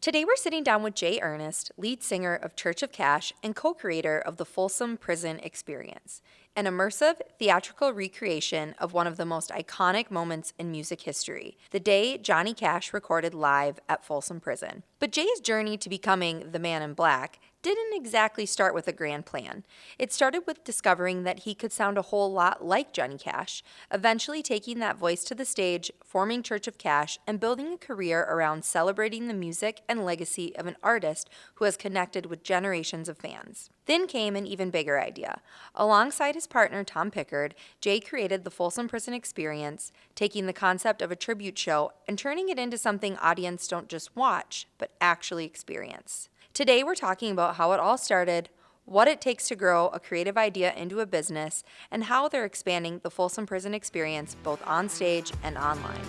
Today we're sitting down with Jay Ernest, lead singer of Church of Cash and co-creator of the Folsom Prison Experience, an immersive theatrical recreation of one of the most iconic moments in music history, the day Johnny Cash recorded live at Folsom Prison. But Jay's journey to becoming the Man in Black didn't exactly start with a grand plan. It started with discovering that he could sound a whole lot like Johnny Cash, eventually taking that voice to the stage, forming Church of Cash, and building a career around celebrating the music and legacy of an artist who has connected with generations of fans. Then came an even bigger idea. Alongside his partner Tom Pickard, Jay created the Folsom Prison Experience, taking the concept of a tribute show and turning it into something audiences don't just watch, but actually experience. Today we're talking about how it all started, what it takes to grow a creative idea into a business, and how they're expanding the Folsom Prison Experience both on stage and online.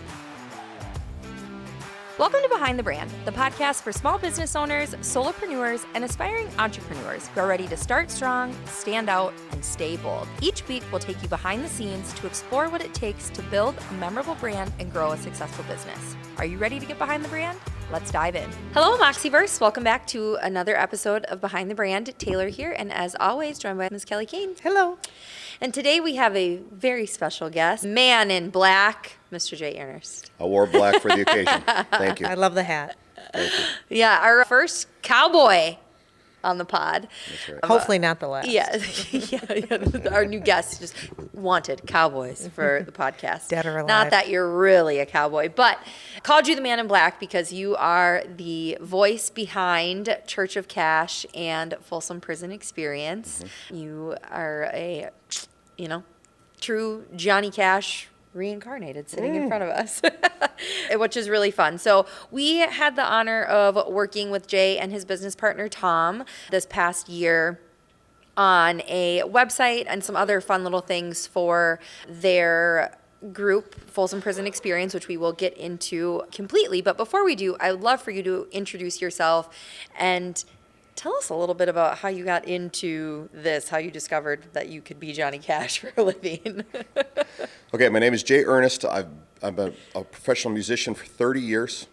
Welcome to Behind the Brand, the podcast for small business owners, solopreneurs, and aspiring entrepreneurs who are ready to start strong, stand out, and stay bold. Each week, we'll take you behind the scenes to explore what it takes to build a memorable brand and grow a successful business. Are you ready to get behind the brand? Let's dive in. Hello, Moxieverse. Welcome back to another episode of Behind the Brand. Taylor here, and as always, joined by Ms. Kelly Kane. Hello. And today we have a very special guest, Man in Black, Mr. Jay Ernest. I wore black for the occasion. Thank you. I love the hat. Thank you. Yeah, our first cowboy on the pod. That's right. Hopefully not the last. Yeah. Our new guest just wanted cowboys for the podcast. Dead or alive. Not that you're really a cowboy, but called you the Man in Black because you are the voice behind Church of Cash and Folsom Prison Experience. Mm-hmm. You are a, true Johnny Cash reincarnated sitting in front of us, which is really fun. So we had the honor of working with Jay and his business partner, Tom, this past year on a website and some other fun little things for their group, Folsom Prison Experience, which we will get into completely. But before we do, I would love for you to introduce yourself and tell us a little bit about how you got into this, how you discovered that you could be Johnny Cash for a living. Okay, my name is Jay Ernest. I'm a professional musician for 30 years,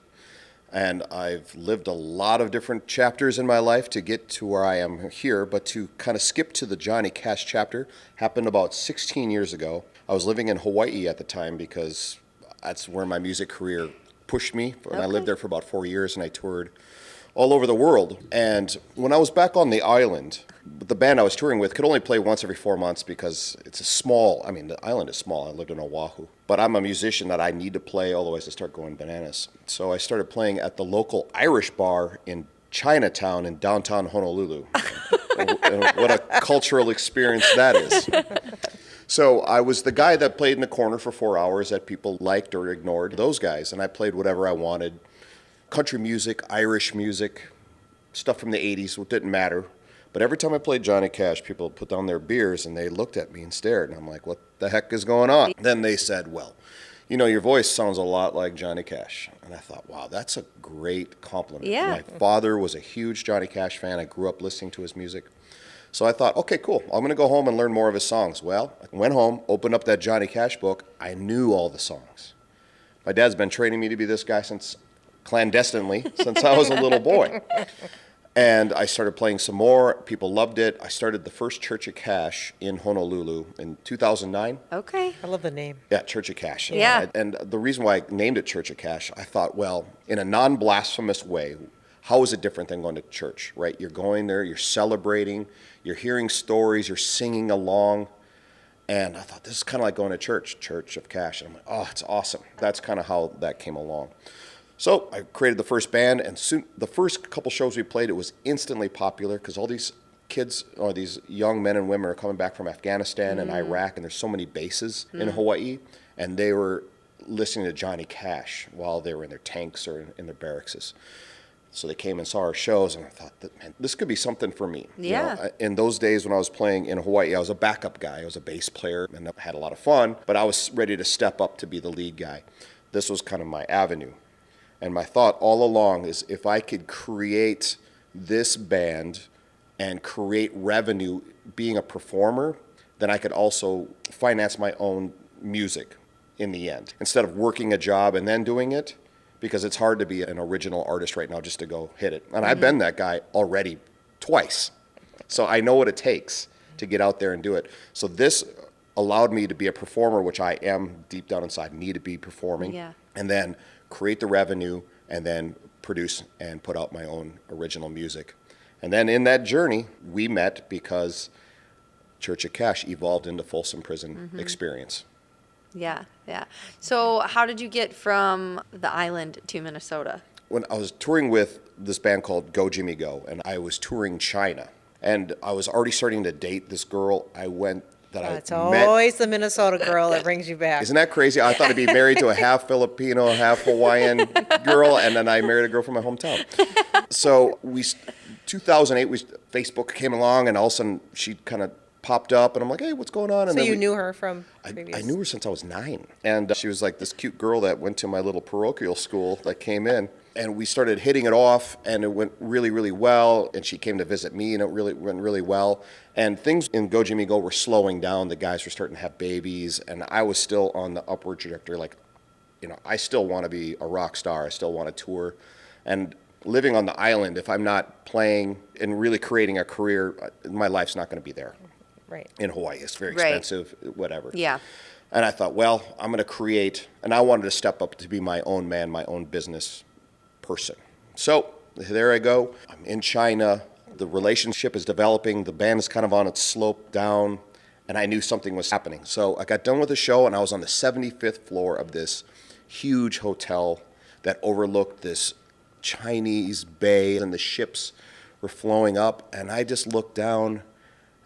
and I've lived a lot of different chapters in my life to get to where I am here, but to kind of skip to the Johnny Cash chapter happened about 16 years ago. I was living in Hawaii at the time because that's where my music career pushed me, and I lived there for about 4 years, and I toured all over the world. And when I was back on the island, the band I was touring with could only play once every 4 months because it's the island is small. I lived in Oahu. But I'm a musician that I need to play, otherwise I start going bananas. So I started playing at the local Irish bar in Chinatown in downtown Honolulu. and what a cultural experience that is. So I was the guy that played in the corner for 4 hours that people liked or ignored, those guys, and I played whatever I wanted. Country music, Irish music, stuff from the 80s, it didn't matter. But every time I played Johnny Cash, people put down their beers and they looked at me and stared. And I'm like, what the heck is going on? Then they said, well, your voice sounds a lot like Johnny Cash. And I thought, wow, that's a great compliment. Yeah. My father was a huge Johnny Cash fan. I grew up listening to his music. So I thought, okay, cool. I'm going to go home and learn more of his songs. Well, I went home, opened up that Johnny Cash book. I knew all the songs. My dad's been training me to be this guy clandestinely since I was a little boy. And I started playing some more. People loved it. I started the first Church of Cash in Honolulu in 2009. Okay. I love the name. Yeah, Church of Cash. Yeah. And the reason why I named it Church of Cash, I thought, well, in a non-blasphemous way, how is it different than going to church, right? You're going there, you're celebrating, you're hearing stories, you're singing along. And I thought, this is kind of like going to church, Church of Cash. And I'm like, oh, it's awesome. That's kind of how that came along. So I created the first band, and soon the first couple shows we played, it was instantly popular because all these kids or these young men and women are coming back from Afghanistan and Iraq, and there's so many bases in Hawaii, and they were listening to Johnny Cash while they were in their tanks or in their barracks. So they came and saw our shows, and I thought, man, this could be something for me. Yeah. In those days when I was playing in Hawaii, I was a backup guy. I was a bass player, and I had a lot of fun, but I was ready to step up to be the lead guy. This was kind of my avenue. And my thought all along is if I could create this band and create revenue being a performer, then I could also finance my own music in the end. Instead of working a job and then doing it, because it's hard to be an original artist right now just to go hit it. And I've been that guy already twice. So I know what it takes to get out there and do it. So this allowed me to be a performer, which I am deep down inside, need to be performing, and then create the revenue, and then produce and put out my own original music. And then in that journey, we met because Church of Cash evolved into Folsom Prison Experience. Yeah. So how did you get from the island to Minnesota? When I was touring with this band called Go Jimmy Go, and I was touring China, and I was already starting to date this girl It's always the Minnesota girl that brings you back. Isn't that crazy? I thought I'd be married to a half Filipino, half Hawaiian girl, and then I married a girl from my hometown. So 2008, Facebook came along, and all of a sudden she kind of popped up, and I'm like, hey, what's going on? And So then you knew her from I previous? knew her since I was 9. And she was like this cute girl that went to my little parochial school that came in. And we started hitting it off, and it went really, really well. And she came to visit me, and it really went really well. And things in Go Jimmy Go were slowing down. The guys were starting to have babies, and I was still on the upward trajectory. Like, I still want to be a rock star. I still want to tour. And living on the island, if I'm not playing and really creating a career, my life's not going to be there. Right. In Hawaii, it's very expensive, whatever. Yeah. And I thought, well, I'm going to create, and I wanted to step up to be my own man, my own business person. So there I go. I'm in China. The relationship is developing. The band is kind of on its slope down, and I knew something was happening. So I got done with the show, and I was on the 75th floor of this huge hotel that overlooked this Chinese bay, and the ships were flowing up. And I just looked down,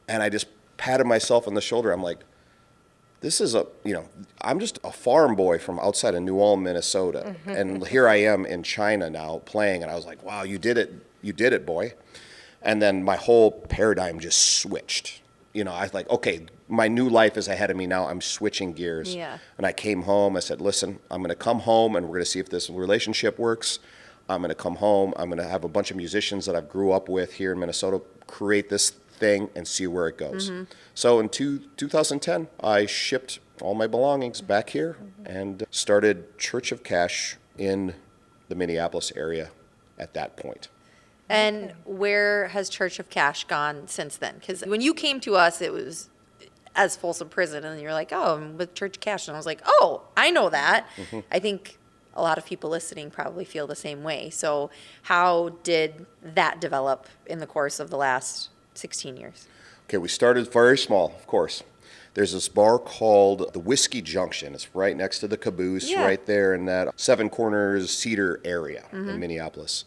and I just patted myself on the shoulder. I'm like, this is I'm just a farm boy from outside of New Ulm, Minnesota. And here I am in China now playing. And I was like, wow, you did it, boy. And then my whole paradigm just switched. I was like, okay, my new life is ahead of me now. I'm switching gears. Yeah. And I came home. I said, listen, I'm going to come home, and we're going to see if this relationship works. I'm going to come home. I'm going to have a bunch of musicians that I grew up with here in Minnesota create this thing and see where it goes. So in 2010, I shipped all my belongings back here and started Church of Cash in the Minneapolis area at that point. And where has Church of Cash gone since then? Because when you came to us, it was as Folsom Prison, and you're like, oh, I'm with Church of Cash. And I was like, oh, I know that. I think a lot of people listening probably feel the same way. So how did that develop in the course of the last 16 years? Okay, we started very small, of course. There's this bar called the Whiskey Junction. It's right next to the Caboose, right there in that Seven Corners Cedar area in Minneapolis.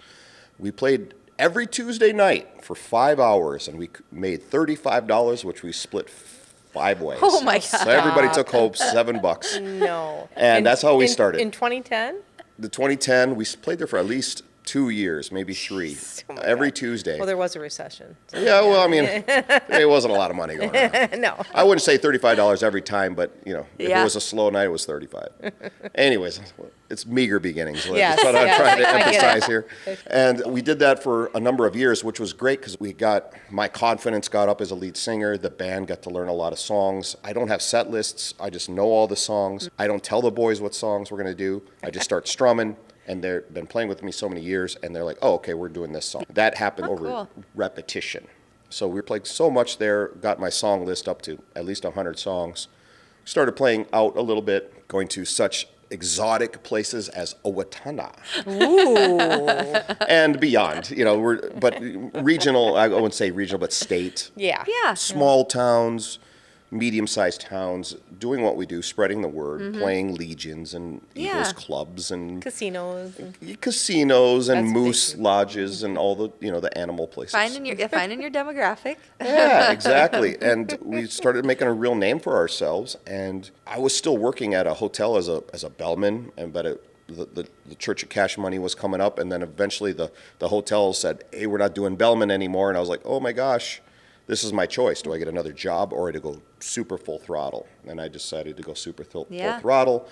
We played every Tuesday night for 5 hours, and we made $35, which we split 5 ways. Oh my God. So everybody took home $7. No. And that's how we started. In 2010? The 2010, we played there for at least 2 years, maybe 3, every Tuesday. Well, there was a recession. So Yeah, well, I mean, it wasn't a lot of money going around. no. I wouldn't say $35 every time, but, if Yeah. it was a slow night, it was $35. Anyways, it's meager beginnings. Yes, That's what I'm yes, trying to I get it. emphasize here. And we did that for a number of years, which was great because my confidence got up as a lead singer. The band got to learn a lot of songs. I don't have set lists. I just know all the songs. I don't tell the boys what songs we're going to do. I just start strumming. And they've been playing with me so many years, and they're like, oh, okay, we're doing this song. That happened over cool. repetition. So we were playing so much there, got my song list up to at least 100 songs. Started playing out a little bit, going to such exotic places as Owatonna. And beyond, but regional, I wouldn't say regional, but state. Yeah. Yeah. Small towns, medium-sized towns, doing what we do, spreading the word, playing legions and Eagles clubs and Casinos. casinos and That's moose big. lodges and all the animal places. Finding your demographic. Yeah, exactly. And we started making a real name for ourselves. And I was still working at a hotel as a bellman, but the Church of Cash money was coming up. And then eventually the hotel said, hey, we're not doing bellman anymore. And I was like, oh my gosh, this is my choice. Do I get another job or to go super full throttle? And I decided to go super full throttle.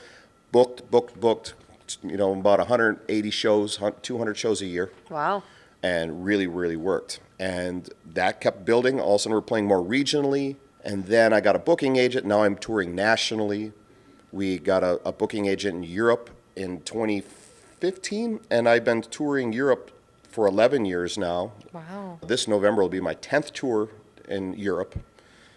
Booked, about 180 shows, 200 shows a year. Wow. And really, really worked. And that kept building. All of a sudden, we're playing more regionally. And then I got a booking agent. Now I'm touring nationally. We got a booking agent in Europe in 2015. 15, and I've been touring Europe for 11 years now. Wow. This November will be my 10th tour in Europe.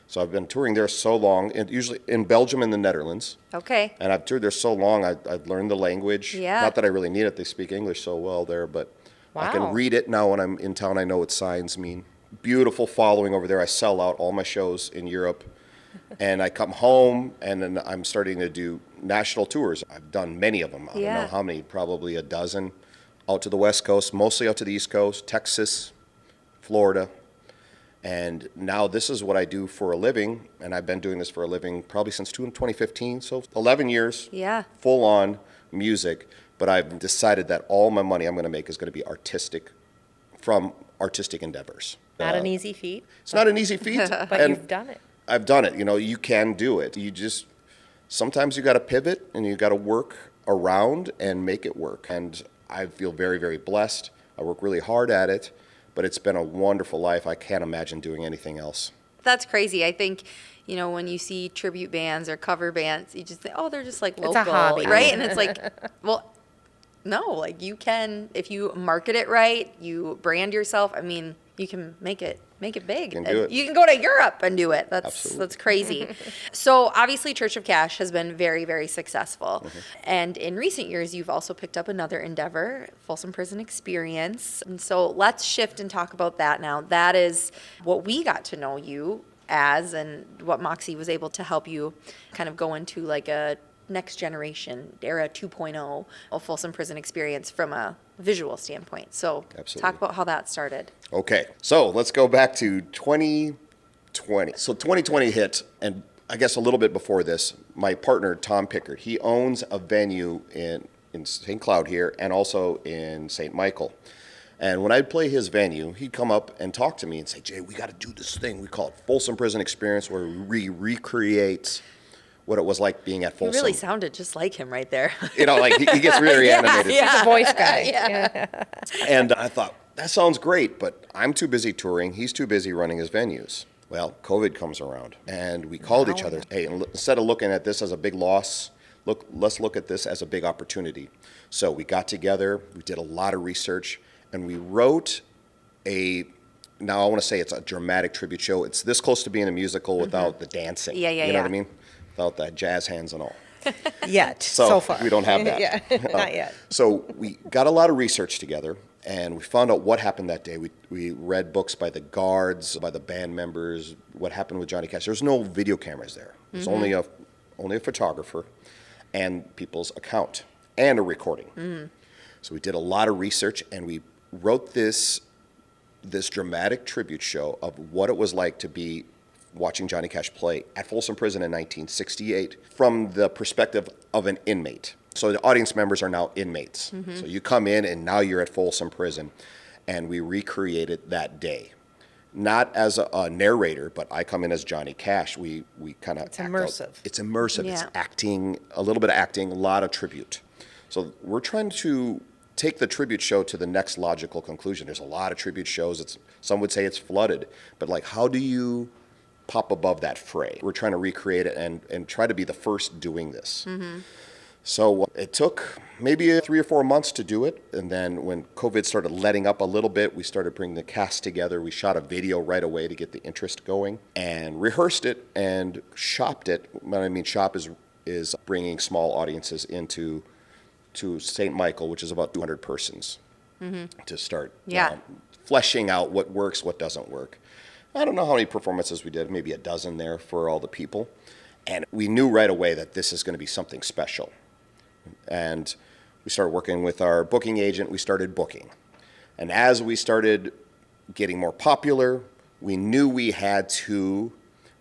So I've been touring there so long, and usually in Belgium and the Netherlands. Okay. And I've toured there so long, I've learned the language. Yeah. Not that I really need it. They speak English so well there, but I Wow. can read it now when I'm in town. I know what signs mean. Beautiful following over there. I sell out all my shows in Europe. And I come home, and then I'm starting to do national tours. I've done many of them. I don't know how many, probably a dozen. Out to the West Coast, mostly out to the East Coast, Texas, Florida. And now this is what I do for a living, and I've been doing this for a living probably since 2015, so 11 years, Yeah. full-on music. But I've decided that all my money I'm going to make is going to be artistic, from artistic endeavors. Not an easy feat, It's not an easy feat. but and you've done it. I've done it. You know, you can do it. You just, sometimes you got to pivot and you got to work around and make it work. And I feel very, very blessed. I work really hard at it, but it's been a wonderful life. I can't imagine doing anything else. That's crazy. I think, you know, when you see tribute bands or cover bands, you just think, oh, they're just like local, It's a hobby. right? And it's like, well, no, like you can, if you market it right, you brand yourself. I mean, you can make it big. You can And do it. you can go to Europe and do it. Absolutely. That's crazy. So obviously Church of Cash has been very, very successful. Mm-hmm. And in recent years, you've also picked up another endeavor, Folsom Prison Experience. And so let's shift and talk about that now. That is what we got to know you as, and what Moxie was able to help you kind of go into like a next generation era 2.0 of Folsom Prison Experience from a visual standpoint. So Absolutely. talk about how that started. Okay, so let's go back to 2020. So 2020 hit, and I guess a little bit before this, my partner, Tom Pickard, he owns a venue in St. Cloud here and also in St. Michael. And when I'd play his venue, he'd come up and talk to me and say, Jay, we got to do this thing. We call it Folsom Prison Experience, where we recreate what it was like being at You Folsom. really sounded just like him right there. You know, like he gets really animated. He's a voice guy. Yeah. And I thought, that sounds great, but I'm too busy touring. He's too busy running his venues. Well, COVID comes around, and we called each other. Hey, instead of looking at this as a big loss, let's look at this as a big opportunity. So we got together, we did a lot of research, and we wrote now I want to say it's a dramatic tribute show. It's this close to being a musical without the dancing. Yeah, You know what I yeah. mean? Without that jazz hands and all. Yet, so far. We don't have that. Yeah, not yet. So we got a lot of research together, and we found out what happened that day. We read books by the guards, by the band members, what happened with Johnny Cash. There's no video cameras there. There's only a photographer and people's account and a recording. So we did a lot of research, and we wrote this dramatic tribute show of what it was like to be watching Johnny Cash play at Folsom Prison in 1968 from the perspective of an inmate. So the audience members are now inmates. So you come in and now you're at Folsom Prison, and we recreated that day. Not as a narrator, but I come in as Johnny Cash. We kind of It's immersive. It's immersive. It's Yeah. acting, a little bit of acting, a lot of tribute. So we're trying to take the tribute show to the next logical conclusion. There's a lot of tribute shows. Some would say it's flooded, but like, how do you pop above that fray? We're trying to recreate it and try to be the first doing this. So it took maybe 3 or 4 months to do it. And then when COVID started letting up a little bit, we started bringing the cast together. We shot a video right away to get the interest going and rehearsed it and shopped it. What I mean shop is bringing small audiences into St. Michael, which is about 200 persons, to start fleshing out what works, what doesn't work. I don't know how many performances we did, maybe a dozen there for all the people. And we knew right away that this is going to be something special. And we started working with our booking agent. We started booking. And as we started getting more popular, we knew we had to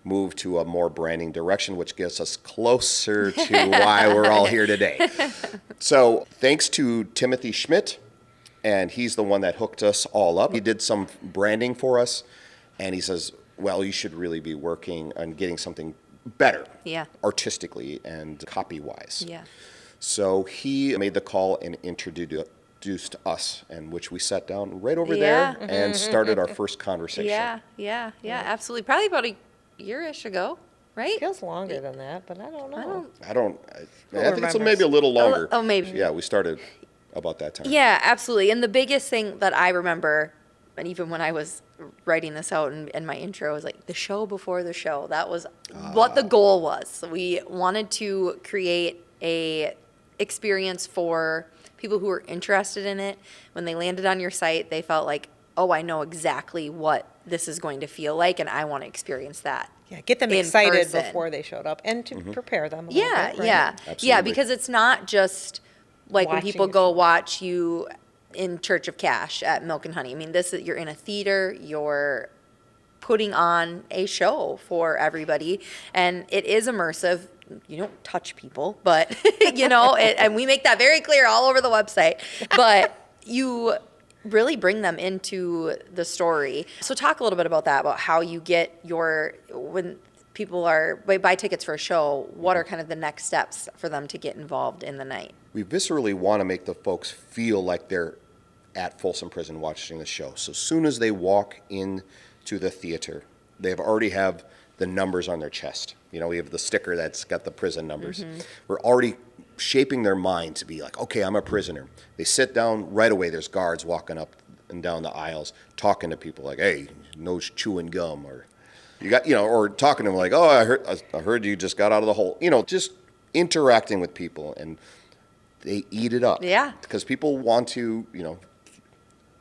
move to a more branding direction, which gets us closer to why we're all here today. So thanks to Timothy Schmidt, and he's the one that hooked us all up. He did some branding for us, and he says, well, you should really be working on getting something better, artistically and copy-wise. Yeah. So he made the call and introduced us, and which we sat down right over there and started our first conversation. Yeah, absolutely. Probably about a year-ish ago, right? Feels longer than that, but I don't know. I think it's remember. maybe a little longer. Oh, maybe. Yeah, we started about that time. Yeah, absolutely. And the biggest thing that I remember, and even when I was writing this out and my intro was like the show before the show, that was what the goal was. We wanted to create a experience for people who were interested in it. When they landed on your site, they felt like, oh, I know exactly what this is going to feel like, and I want to experience that. Yeah, get them in excited person. before they showed up and to prepare them a Yeah, little bit, right? yeah. Absolutely. Yeah, because it's not just like when Watching people a go show. watch you in Church of Cash at Milk and Honey. I mean, you're in a theater, you're putting on a show for everybody, and it is immersive. You don't touch people, but and we make that very clear all over the website. But you really bring them into the story. So talk a little bit about that, about how you get when people buy tickets for a show, what are kind of the next steps for them to get involved in the night? We viscerally want to make the folks feel like they're at Folsom Prison watching the show. So as soon as they walk into the theater, they already have the numbers on their chest. We have the sticker that's got the prison numbers. Mm-hmm. We're already shaping their mind to be like, okay, I'm a prisoner. They sit down right away. There's guards walking up and down the aisles, talking to people like, hey, no chewing gum, or or talking to them like, oh, I heard you just got out of the hole. Just interacting with people, and they eat it up. Yeah. Because people want to,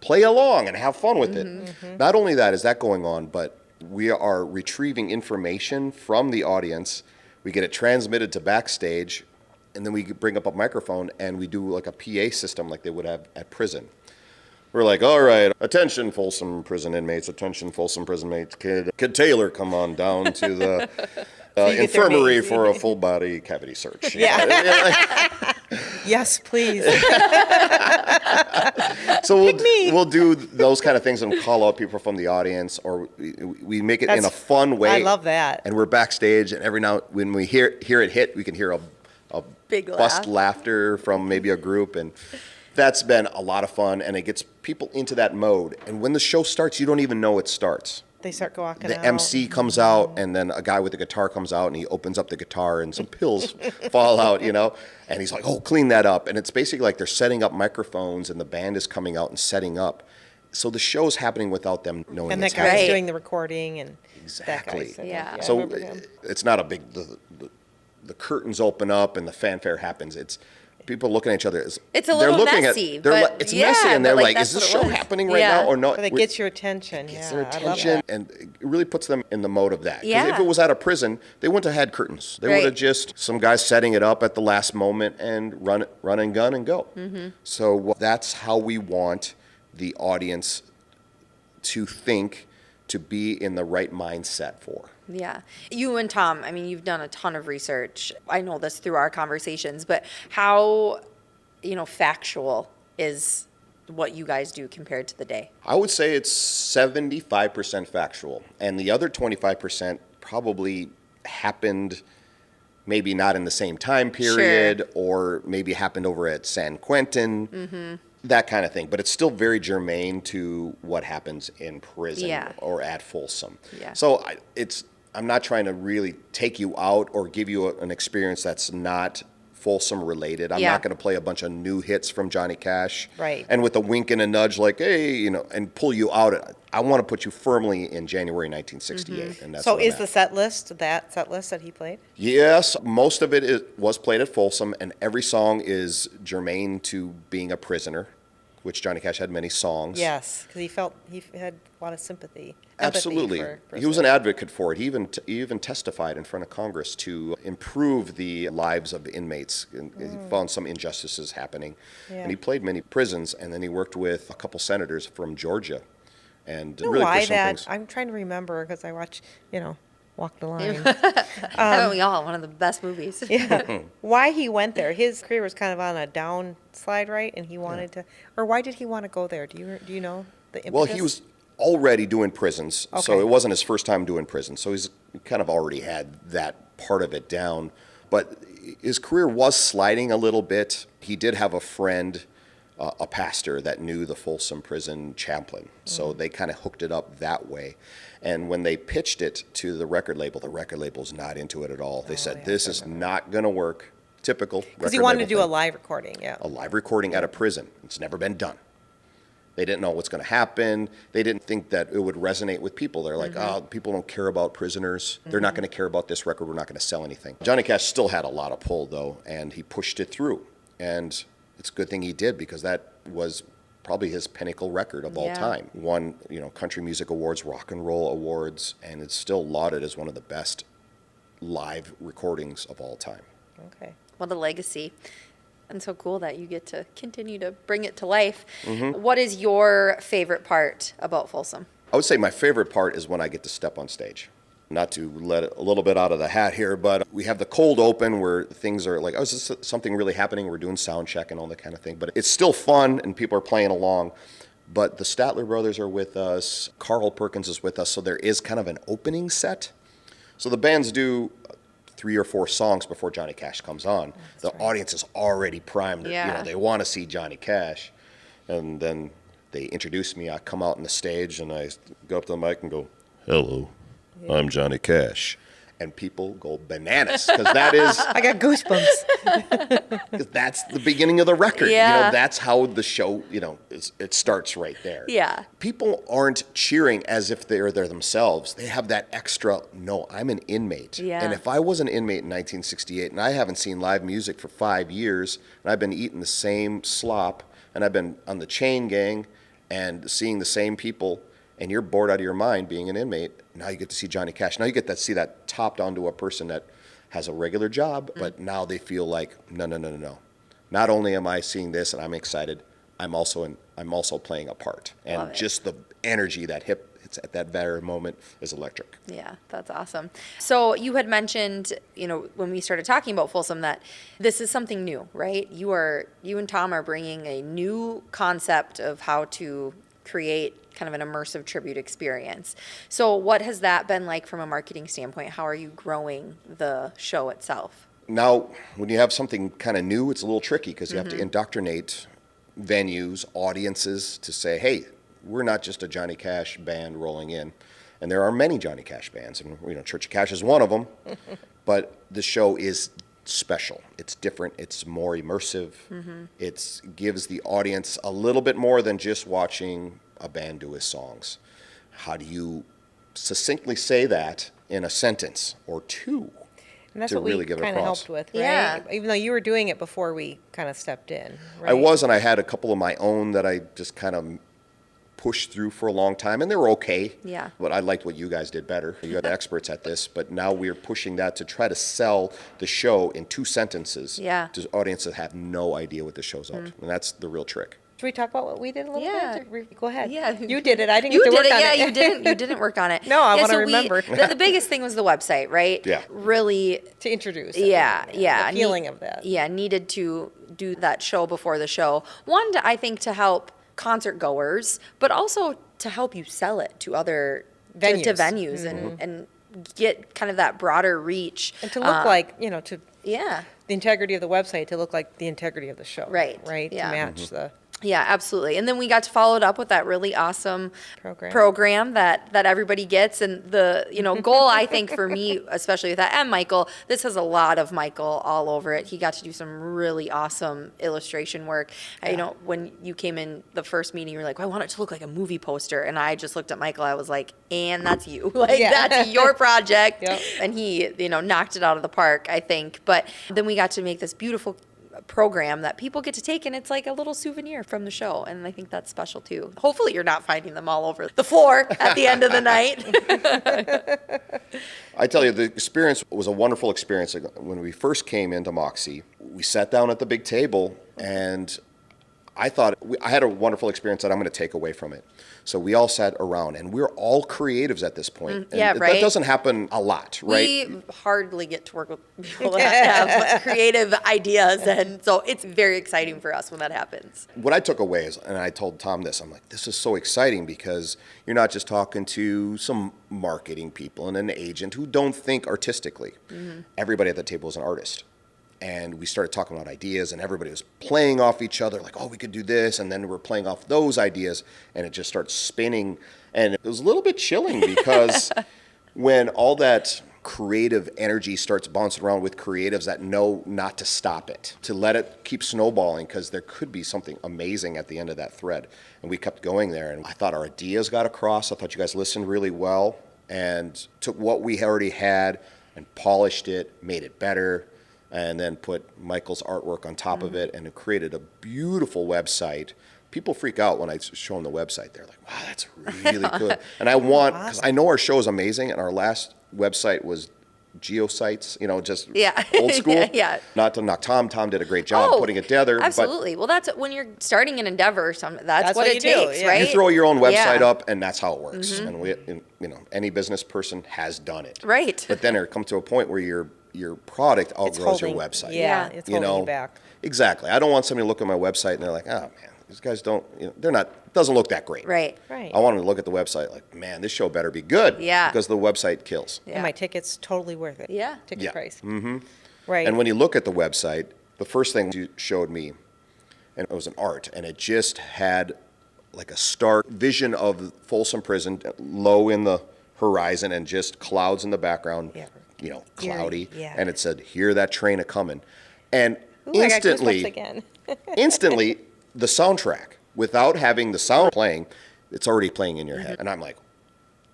play along and have fun with it. Mm-hmm. Not only that is that going on, but we are retrieving information from the audience. We get it transmitted to backstage, and then we bring up a microphone and we do like a PA system like they would have at prison. We're like, all right, attention Folsom Prison inmates, attention Folsom Prison inmates, Kid Taylor, come on down to the you get their infirmary names. for a full body cavity search. Yeah. Yes, please. So we'll do those kind of things and call out people from the audience, or we make it in a fun way. I love that. And we're backstage, and every now when we hear it hit, we can hear a Big bust laugh. laughter from maybe a group, and that's been a lot of fun, and it gets people into that mode. And when the show starts, you don't even know it starts. They start walking The out. MC comes out, and then a guy with a guitar comes out, and he opens up the guitar, and some pills fall out, and he's like, oh, clean that up. And it's basically like they're setting up microphones, and the band is coming out and setting up. So the show's happening without them knowing And it's that guy's happening. doing the recording and Exactly. that guy said Yeah. that. I So remember him. it's not a big, the curtains open up and the fanfare happens. It's people looking at each other. It's a they're little looking messy, they're but like, it's yeah, messy, and but they're like, like, that's is this what it show was. happening right Yeah. now or not? But it gets your attention. Gets Yeah, their I love attention, that. and it really puts them in the mode of that. 'Cause Yeah. if it was at a prison, they wouldn't have had curtains. They would have Right. just some guys setting it up at the last moment and run and gun and go. Mm-hmm. So that's how we want the audience to think, to be in the right mindset for. Yeah. You and Tom, I mean, you've done a ton of research. I know this through our conversations, but how, factual is what you guys do compared to the day? I would say it's 75% factual, and the other 25% probably happened maybe not in the same time period, or maybe happened over at San Quentin, that kind of thing. But it's still very germane to what happens in prison Yeah. or at Folsom. Yeah. So I'm not trying to really take you out or give you an experience that's not Folsom related. I'm Yeah. not going to play a bunch of new hits from Johnny Cash. Right. And with a wink and a nudge like, hey, and pull you out. I want to put you firmly in January 1968. And that's So where I'm is at. the set list that he played? Yes, most of it was played at Folsom, and every song is germane to being a prisoner, which Johnny Cash had many songs. Yes, because he had a lot of sympathy. Absolutely. For He was an advocate for it. He even testified in front of Congress to improve the lives of inmates. And He found some injustices happening. Yeah. And he played many prisons, and then he worked with a couple senators from Georgia. And You know really why pushed some that? things. I'm trying to remember because I watch, Walk the Line. Haven't we all? One of the best movies. Yeah. Why he went there? His career was kind of on a downslide, right? And he wanted to, or why did he want to go there? Do you know the impetus? Well, he was already doing prisons, so Okay. it wasn't his first time doing prisons. So he kind of already had that part of it down. But his career was sliding a little bit. He did have a friend, a pastor that knew the Folsom Prison chaplain. So they kind of hooked it up that way. And when they pitched it to the record label's not into it at all. They said, yeah, this I is remember. not going to work. typical. Because you wanted to do a live recording, yeah. A live recording at a prison. It's never been done. They didn't know what's going to happen. They didn't think that it would resonate with people. They're like, oh, people don't care about prisoners. They're not going to care about this record. We're not going to sell anything. Johnny Cash still had a lot of pull, though, and he pushed it through. And it's a good thing he did, because that was probably his pinnacle record of all time. Won, country music awards, rock and roll awards, and it's still lauded as one of the best live recordings of all time. Okay. What a legacy. And so cool that you get to continue to bring it to life. What is your favorite part about Folsom? I would say my favorite part is when I get to step on stage. Not to let it a little bit out of the hat here, but we have the cold open where things are like, oh, is this something really happening? We're doing sound check and all that kind of thing. But it's still fun and people are playing along. But the Statler brothers are with us. Carl Perkins is with us. So there is kind of an opening set. So the bands do 3 or 4 songs before Johnny Cash comes on. The audience is already primed. They want to see Johnny Cash. And then they introduce me. I come out on the stage and I go up to the mic and go, hello, I'm Johnny Cash. And people go bananas, because that is... I got goosebumps. Because that's the beginning of the record. Yeah. That's how the show, it starts right there. Yeah. People aren't cheering as if they're there themselves. They have that extra, no, I'm an inmate. Yeah. And if I was an inmate in 1968 and I haven't seen live music for 5 years, and I've been eating the same slop, and I've been on the chain gang and seeing the same people, and you're bored out of your mind being an inmate, now you get to see Johnny Cash. Now you get to see that topped onto a person that has a regular job, but now they feel like, no. Not only am I seeing this and I'm excited, I'm also playing a part. And just the energy that hits at that very moment is electric. Yeah, that's awesome. So you had mentioned, when we started talking about Folsom, that this is something new, right? You and Tom are bringing a new concept of how to create kind of an immersive tribute experience. So what has that been like from a marketing standpoint? How are you growing the show itself? Now, when you have something kind of new, it's a little tricky, because you have to indoctrinate venues, audiences, to say, hey, we're not just a Johnny Cash band rolling in. And there are many Johnny Cash bands, and Church of Cash is one of them. But the show is special. It's different. It's more immersive. It gives the audience a little bit more than just watching a band do his songs. How do you succinctly say that in a sentence or two? And that's to what really we give it kind of across. helped with, right? Yeah. Even though you were doing it before we kind of stepped in, right? I was, and I had a couple of my own that I just kind of pushed through for a long time, and they were okay. Yeah. But I liked what you guys did better. You're the experts at this, but now we're pushing that to try to sell the show in 2 sentences to audiences that have no idea what the show's about. And that's the real trick. Should we talk about what we did a little bit? Go ahead. Yeah. You did it. I didn't You get to did work it. on Yeah, it. you didn't. You didn't work on it. No, I wanna so remember. The biggest thing was the website, right? Yeah. Really. To introduce. Yeah. The feeling of that. Yeah, needed to do that show before the show. One, I think, to help concert goers, but also to help you sell it to other Venues. to venues and get kind of that broader reach. And to look like, to Yeah. the integrity of the website, to look like the integrity of the show. Right. Right? Yeah. To match the Yeah, absolutely. And then we got to follow it up with that really awesome program that everybody gets. And the goal, I think, for me, especially with that, and Michael, this has a lot of Michael all over it. He got to do some really awesome illustration work. When you came in the first meeting, you were like, well, I want it to look like a movie poster. And I just looked at Michael. I was like, and that's you. That's your project. Yep. And he, knocked it out of the park, I think. But then we got to make this beautiful program that people get to take, and it's like a little souvenir from the show, and I think that's special too. Hopefully you're not finding them all over the floor at the end of the night. I tell you, the experience was a wonderful experience. When we first came into Moxie, we sat down at the big table, and I thought I had a wonderful experience that I'm going to take away from it. So we all sat around, and we're all creatives at this point. And right. That doesn't happen a lot, right? We hardly get to work with people that have creative ideas, and so it's very exciting for us when that happens. What I took away is, and I told Tom this, I'm like, this is so exciting because you're not just talking to some marketing people and an agent who don't think artistically. Everybody at the table is an artist. And we started talking about ideas, and everybody was playing off each other, like, oh, we could do this, and then we're playing off those ideas, and it just starts spinning. And it was a little bit chilling because when all that creative energy starts bouncing around with creatives that know not to stop it, to let it keep snowballing, because there could be something amazing at the end of that thread. And we kept going there, and I thought our ideas got across. I thought you guys listened really well and took what we already had and polished it, made it better, and then put Michael's artwork on top of it, and it created a beautiful website. People freak out when I show them the website. They're like, wow, that's really good. And I want, because I know our show is amazing, and our last website was geosites, just old school. Yeah. Not to knock Tom. Tom did a great job putting it together. Absolutely. Well, that's when you're starting an endeavor. That's what what it you do, takes, yeah. right? You throw your own website Yeah. up, and that's how it works. And any business person has done it. Right. But then it comes to a point where your product outgrows your website. Yeah, it's holding you back. Exactly. I don't want somebody to look at my website and they're like, oh man, these guys don't, they're not, it doesn't look that great. Right. Right. I want them to look at the website like, man, this show better be good. Yeah. Because the website kills. Yeah. And my ticket's totally worth it. Yeah. Ticket Yeah. price. Mm-hmm. Right. And when you look at the website, the first thing you showed me, and it was an art, and it just had like a stark vision of Folsom Prison, low in the horizon, and just clouds in the background, Yeah. cloudy. Yeah. And it said, hear that train a-coming. And Ooh, I got goosebumps instantly, again. instantly, the soundtrack, without having the sound playing, it's already playing in your head. And I'm like,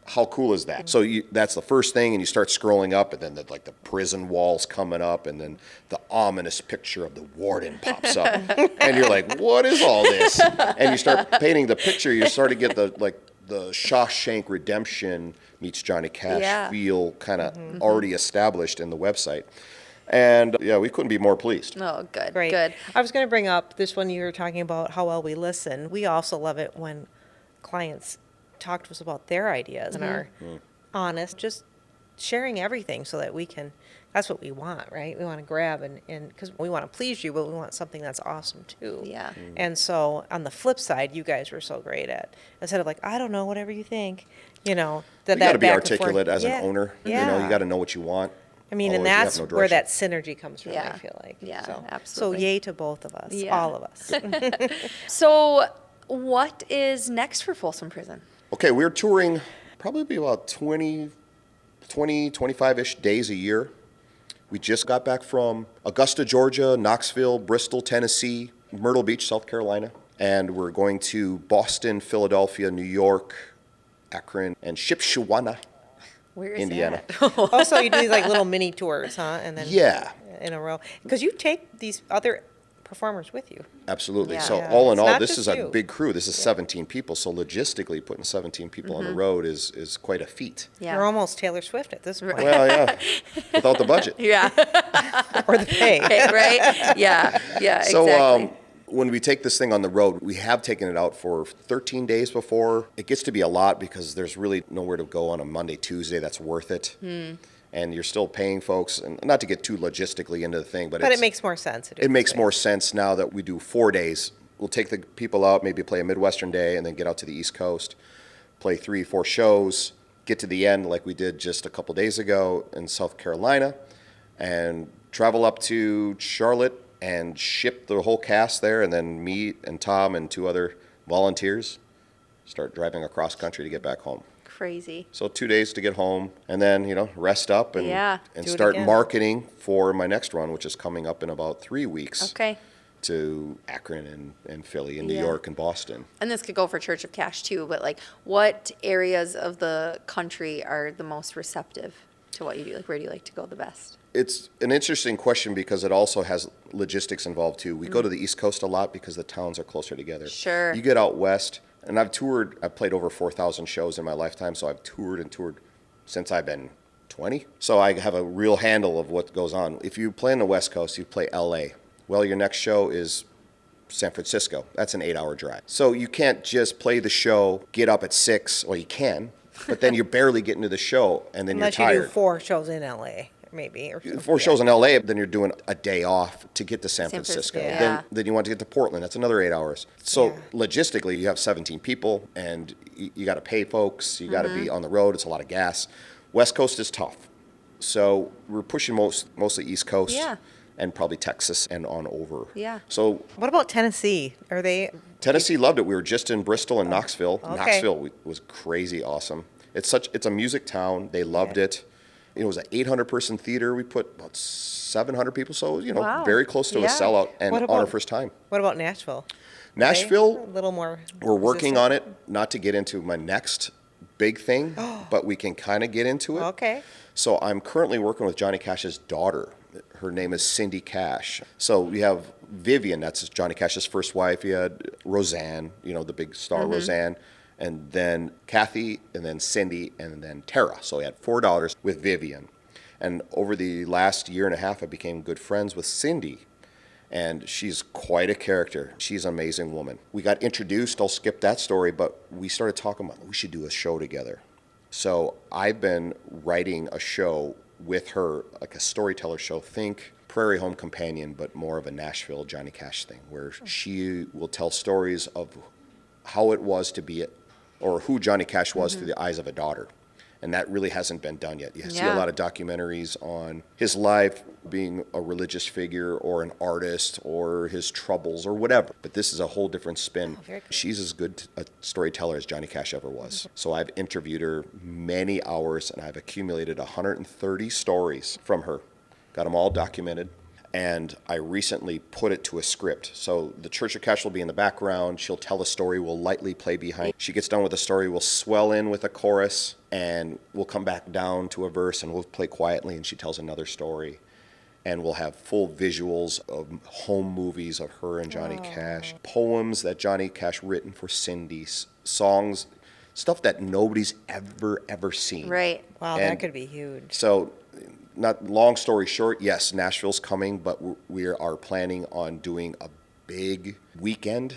how cool is that? So that's the first thing, and you start scrolling up, and then the prison walls coming up, and then the ominous picture of the warden pops up, and you're like, what is all this? And you start painting the picture. You start to get the Shawshank Redemption meets Johnny Cash feel kind of already established in the website. And yeah, we couldn't be more pleased. Oh, good. Great. Good. I was going to bring up this one you were talking about, how well we listen. We also love it when clients talk to us about their ideas and are honest, just sharing everything so that we can, that's what we want, right? We want to grab and because we want to please you, but we want something that's awesome too. Yeah. And so on the flip side, you guys were so great at, instead of like, I don't know, whatever you think, You got to be back and forth. articulate as Yeah. an owner. Yeah. You got to know what you want. I mean, and Otherwise, you have that's no where direction. that synergy comes from, Yeah. I feel like. Yeah, So absolutely. yay to both of us, Yeah. all of us. So, what is next for Folsom Prison? Okay, we're touring probably about 25-ish days a year. We just got back from Augusta, Georgia, Knoxville, Bristol, Tennessee, Myrtle Beach, South Carolina. And we're going to Boston, Philadelphia, New York, Akron, and Shipshewana, Where is Indiana. that? Also, you do these like little mini tours, huh? And then Yeah. in a row. Because you take these other performers with you. Absolutely. Yeah. So Yeah. all in It's all, not this just is a you. big crew. This is 17 people. So logistically, putting 17 people on the road is quite a feat. Yeah. You're almost Taylor Swift at this point. Well, yeah, without the budget. Yeah. Or the pay. Okay, right? Yeah. Yeah, So exactly. when we take this thing on the road, we have taken it out for 13 days before. It gets to be a lot because there's really nowhere to go on a Monday, Tuesday that's worth it. And you're still paying folks, and not to get too logistically into the thing, but But it makes more sense. To do it this makes way. more sense now that we do 4 days. We'll take the people out, maybe play a Midwestern day, and then get out to the East Coast, play 3-4 shows, get to the end like we did just a couple days ago in South Carolina, and travel up to Charlotte and ship the whole cast there, and then me and Tom and 2 other volunteers start driving across country to get back home. Crazy. So 2 days to get home, and then, rest up and, Yeah. and Do it start again. marketing for my next run, which is coming up in about 3 weeks Okay. to Akron and Philly and New Yeah. York and Boston. And this could go for Church of Cash too, but like, what areas of the country are the most receptive to what you do? Like, where do you like to go the best? It's an interesting question because it also has logistics involved too. We go to the East Coast a lot because the towns are closer together. Sure. You get out west, and I've played over 4,000 shows in my lifetime, so I've toured since I've been 20. So I have a real handle of what goes on. If you play on the West Coast, you play LA. Well, your next show is San Francisco. That's an 8-hour drive. So you can't just play the show, get up at 6, well, you can, but then you're barely getting to the show, and then Unless you're tired. you do 4 shows in LA, maybe. Or 4 shows in LA, then you're doing a day off to get to San San Francisco. Francisco, yeah. Then you want to get to Portland. That's another 8 hours. So Yeah. logistically, you have 17 people, and you got to pay folks. You got to be on the road. It's a lot of gas. West Coast is tough. So we're pushing mostly East Coast. Yeah. And probably Texas and on over. Yeah. So What about Tennessee? Are they? Tennessee loved it. We were just in Bristol and Knoxville. Okay. Knoxville was crazy awesome. It's a music town. They loved Okay. it. It was an 800-person theater. We put about 700 people, so, Wow. very close to a Yeah. sellout, and What on our about- first time. What about Nashville? Nashville, A little more. we're working resistant? on it, not to get into my next big thing, but we can kind of get into it. Okay. So I'm currently working with Johnny Cash's daughter. Her name is Cindy Cash. So we have Vivian, that's Johnny Cash's first wife. You had Roseanne, the big star Roseanne, and then Kathy, and then Cindy, and then Tara. So we had 4 daughters with Vivian. And over the last year and a half, I became good friends with Cindy. And she's quite a character. She's an amazing woman. We got introduced, I'll skip that story, but we started talking about we should do a show together. So I've been writing a show with her, like a storyteller show. Think Prairie Home Companion, but more of a Nashville Johnny Cash thing, where she will tell stories of how it was to be, or who Johnny Cash was through the eyes of a daughter. And that really hasn't been done yet. You see a Yeah. lot of documentaries on his life, being a religious figure or an artist or his troubles or whatever. But this is a whole different spin. very cool. She's as good a storyteller as Johnny Cash ever was. So I've interviewed her many hours, and I've accumulated 130 stories from her. Got them all documented. And I recently put it to a script. So the Church of Cash will be in the background. She'll tell a story. We'll lightly play behind. She gets done with the story. We'll swell in with a chorus, and we'll come back down to a verse, and we'll play quietly, and she tells another story. And we'll have full visuals of home movies of her and Johnny Cash, poems that Johnny Cash written for Cindy, songs, stuff that nobody's ever seen. Right. Wow, And that could be huge. So, not long story short, yes, Nashville's coming, but we are planning on doing a big weekend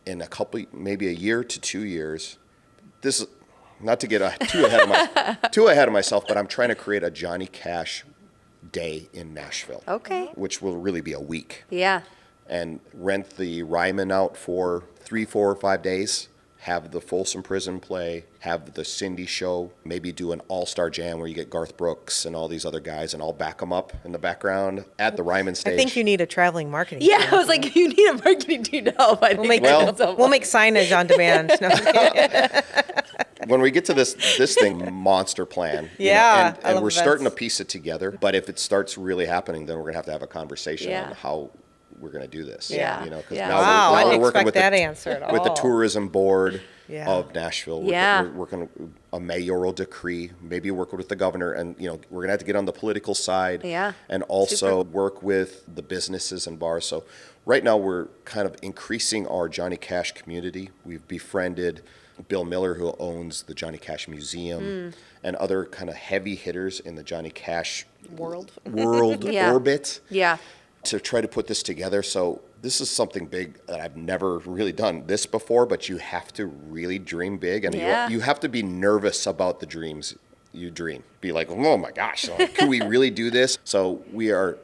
in a couple, maybe a year to 2 years. This is not to get too ahead of myself, but I'm trying to create a Johnny Cash day in Nashville, Okay. which will really be a week, Yeah. and rent the Ryman out for 3, 4, or 5 days. Have the Folsom Prison play, have the Cindy show, maybe do an all-star jam where you get Garth Brooks and all these other guys, and I'll back them up in the background at the Ryman stage. I think you need a traveling marketing Yeah, team. I was like, you need a marketing team to help. I think make- I Well- know someone. We'll make signage on demand. No. When we get to this thing, monster plan. Yeah, and, I and love we're starting to events. piece it together. But if it starts really happening, then we're gonna have to have a conversation Yeah. on how we're gonna do this. Yeah. Because Yeah. now Wow, we're, I now didn't we're working expect with that the, answer at with the all. tourism board Yeah. of Nashville. Yeah. We're working a mayoral decree, maybe work with the governor, and we're gonna have to get on the political side. Yeah. And also work with the businesses and bars. So right now we're kind of increasing our Johnny Cash community. We've befriended Bill Miller, who owns the Johnny Cash Museum, and other kind of heavy hitters in the Johnny Cash World. Yeah. orbit Yeah. to try to put this together. So this is something big that I've never really done this before, but you have to really dream big, and Yeah. you have to be nervous about the dreams you dream. Be like, oh my gosh, can we really do this? So we are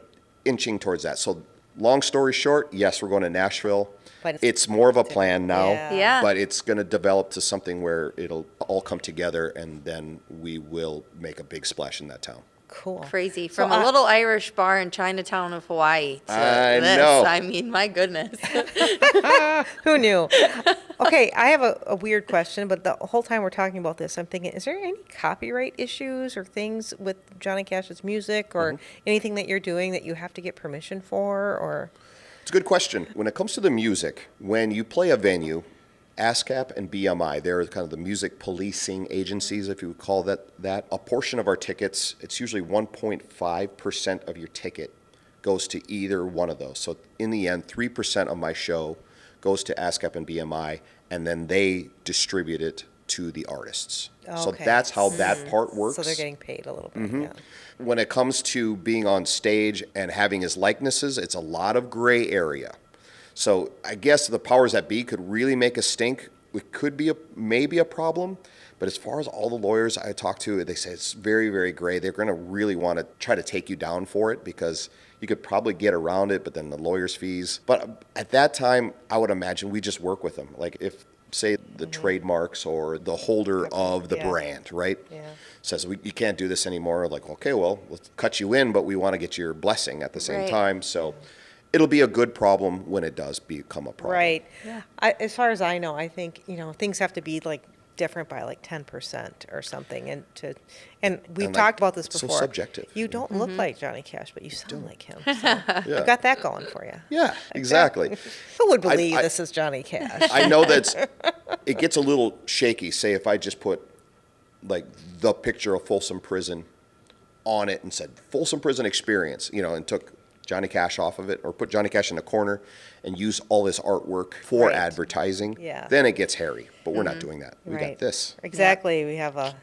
inching towards that. So long story short, yes, we're going to Nashville. But It's more of a plan now, Yeah. Yeah. but it's going to develop to something where it'll all come together, and then we will make a big splash in that town. Cool. Crazy. So From a little Irish bar in Chinatown of Hawaii to I this. know. I mean, my goodness. Who knew? Okay, I have a weird question, but the whole time we're talking about this, I'm thinking, is there any copyright issues or things with Johnny Cash's music or anything that you're doing that you have to get permission for? Or It's a good question. When it comes to the music, when you play a venue, ASCAP and BMI, they're kind of the music policing agencies, if you would call that. A portion of our tickets, it's usually 1.5% of your ticket goes to either one of those. So in the end, 3% of my show goes to ASCAP and BMI, and then they distribute it to the artists. So Okay. that's how that part works. so they're getting paid a little bit. Yeah. When it comes to being on stage and having his likenesses, it's a lot of gray area. So I guess the powers that be could really make a stink. It could be maybe a problem, but as far as all the lawyers I talk to, they say it's very, very gray. They're going to really want to try to take you down for it because you could probably get around it, but then the lawyer's fees. But at that time, I would imagine we just work with them. Like if, say, the trademarks or the holder of the Yeah. brand, right? Yeah. Says you can't do this anymore. Like, okay, well, let's cut you in, but we want to get your blessing at the same Right. time. So it'll be a good problem when it does become a problem. Right. As far as I know, I think, things have to be like different by like 10% or something. And we've And, like, talked about this it's so before. subjective. You don't look like Johnny Cash, but you sound like him. So Yeah. you got that going for you. Yeah, exactly. Who would believe I- this is Johnny Cash? I know it gets a little shaky. Say if I just put like the picture of Folsom Prison on it and said Folsom Prison Experience, and took Johnny Cash off of it, or put Johnny Cash in the corner and use all this artwork for Right. advertising, Yeah. then it gets hairy. But we're not doing that. We Right. got this. Exactly. We have a.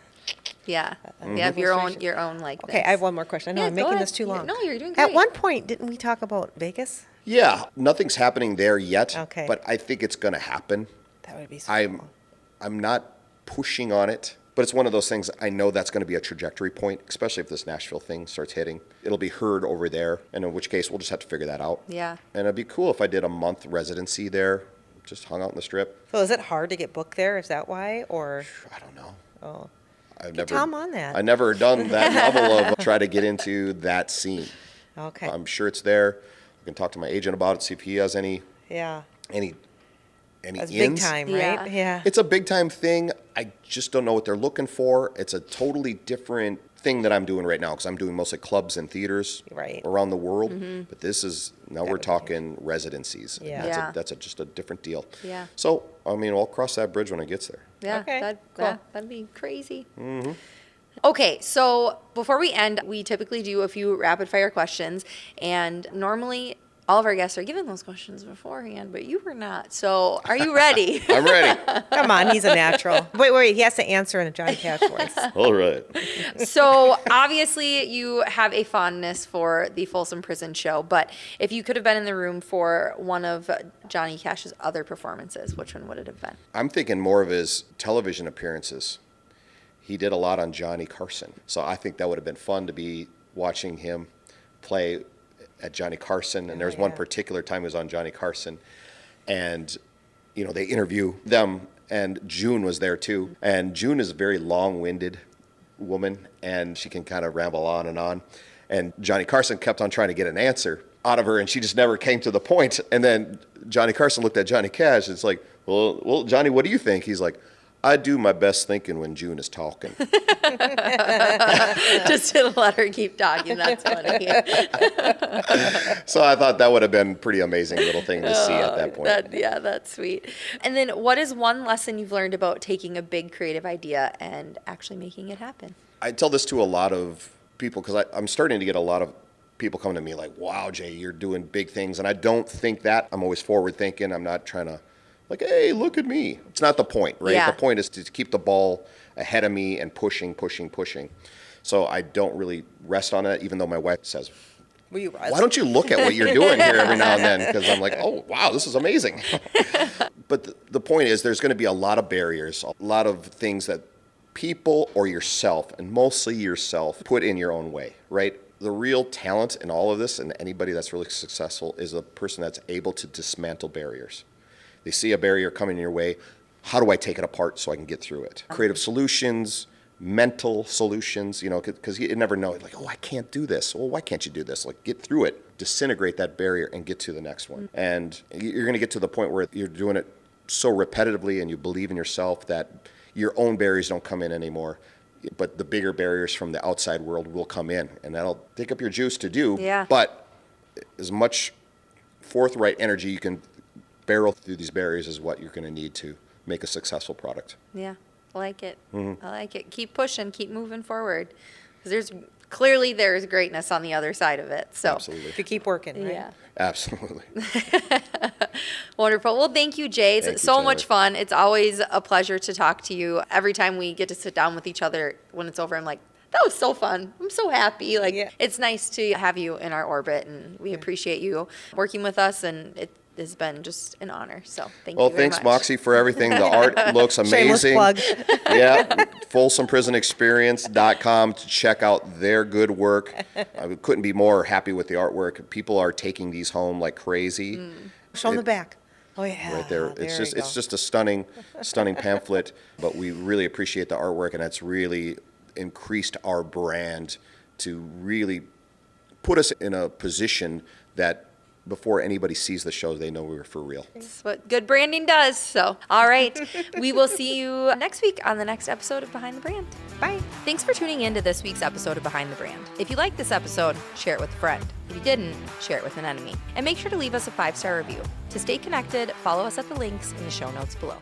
Yeah. Mm-hmm. You have your own likeness. Okay, I have one more question. I know Yeah, I'm go making ahead. this too long. No, you're doing At great. one point, didn't we talk about Vegas? Yeah, nothing's happening there yet. Okay. But I think it's going to happen. That would be so cool. I'm not pushing on it, but it's one of those things. I know that's going to be a trajectory point, especially if this Nashville thing starts hitting. It'll be heard over there, and in which case we'll just have to figure that out. Yeah. And it'd be cool if I did a month residency there, just hung out in the Strip. So is it hard to get booked there? Is that why? Or I don't know. oh, I've Get Tom on that. I've never done that level of try to get into that scene. okay. I'm sure it's there. I can talk to my agent about it, see if he has any Yeah. That's big ins. time, Yeah. right? Yeah. It's a big time thing. I just don't know what they're looking for. It's a totally different thing that I'm doing right now because I'm doing mostly clubs and theaters Right. around the world. But this is now That we're would be talking residencies. And Yeah. That's, Yeah. that's just a different deal. Yeah. So, I mean, I'll cross that bridge when it gets there. Yeah, Okay, cool. that'd be crazy. Okay, so before we end, we typically do a few rapid fire questions, and normally all of our guests are given those questions beforehand, but you were not. So are you ready? I'm ready. Come on, he's a natural. Wait, he has to answer in a Johnny Cash voice. All right. So obviously you have a fondness for the Folsom Prison show, but if you could have been in the room for one of Johnny Cash's other performances, which one would it have been? I'm thinking more of his television appearances. He did a lot on Johnny Carson. So I think that would have been fun to be watching him play at Johnny Carson. And there's one yeah. particular time he was on Johnny Carson. And, they interview them. And June was there too. And June is a very long-winded woman. And she can kind of ramble on. And Johnny Carson kept on trying to get an answer out of her. And she just never came to the point. And then Johnny Carson looked at Johnny Cash. And it's like, well, Johnny, what do you think? He's like, I do my best thinking when June is talking. Just to let her keep talking. That's funny. So I thought that would have been a pretty amazing little thing to see at that point. That's sweet. And then what is one lesson you've learned about taking a big creative idea and actually making it happen? I tell this to a lot of people because I'm starting to get a lot of people coming to me like, wow, Jay, you're doing big things. And I don't think that. I'm always forward thinking. I'm not trying to like, hey, look at me. It's not the point, right? Yeah. The point is to keep the ball ahead of me and pushing. So I don't really rest on it, even though my wife says, Were you why don't you look at what you're doing here every now and then? Because I'm like, oh, wow, this is amazing. But the point is there's going to be a lot of barriers, a lot of things that people or yourself, and mostly yourself, put in your own way, right? The real talent in all of this, and anybody that's really successful, is a person that's able to dismantle barriers. They see a barrier coming your way. How do I take it apart so I can get through it? Creative solutions, mental solutions, because you never know. Like, oh, I can't do this. Well, why can't you do this? Like, get through it, disintegrate that barrier, and get to the next one. And you're going to get to the point where you're doing it so repetitively and you believe in yourself that your own barriers don't come in anymore. But the bigger barriers from the outside world will come in, and that'll take up your juice to do. Yeah. But as much forthright energy you can barrel through these barriers is what you're going to need to make a successful product. Yeah, I like it. Mm-hmm. I like it. Keep pushing, keep moving forward. Because there's greatness on the other side of it. So Absolutely. If you keep working, right? yeah. Absolutely. Wonderful. Well, thank you, Jay. It's Thank you, so Taylor. much fun. It's always a pleasure to talk to you. Every time we get to sit down with each other when it's over, I'm like, that was so fun. I'm so happy. Like, Yeah. It's nice to have you in our orbit, and we appreciate you working with us, and it has been just an honor. So thank Well, you very thanks, much. Moxie, for everything. The art looks Shameless amazing. plug. Yeah, FolsomPrisonExperience.com to check out their good work. I couldn't be more happy with the artwork. People are taking these home like crazy. Show him It- the back. Oh, yeah. Right there. There It's you just go. a stunning pamphlet, but we really appreciate the artwork, and it's really increased our brand to really put us in a position that before anybody sees the show, they know we were for real. That's what good branding does. So, all right. We will see you next week on the next episode of Behind the Brand. Bye. Thanks for tuning in to this week's episode of Behind the Brand. If you liked this episode, share it with a friend. If you didn't, share it with an enemy. And make sure to leave us a 5-star review. To stay connected, follow us at the links in the show notes below.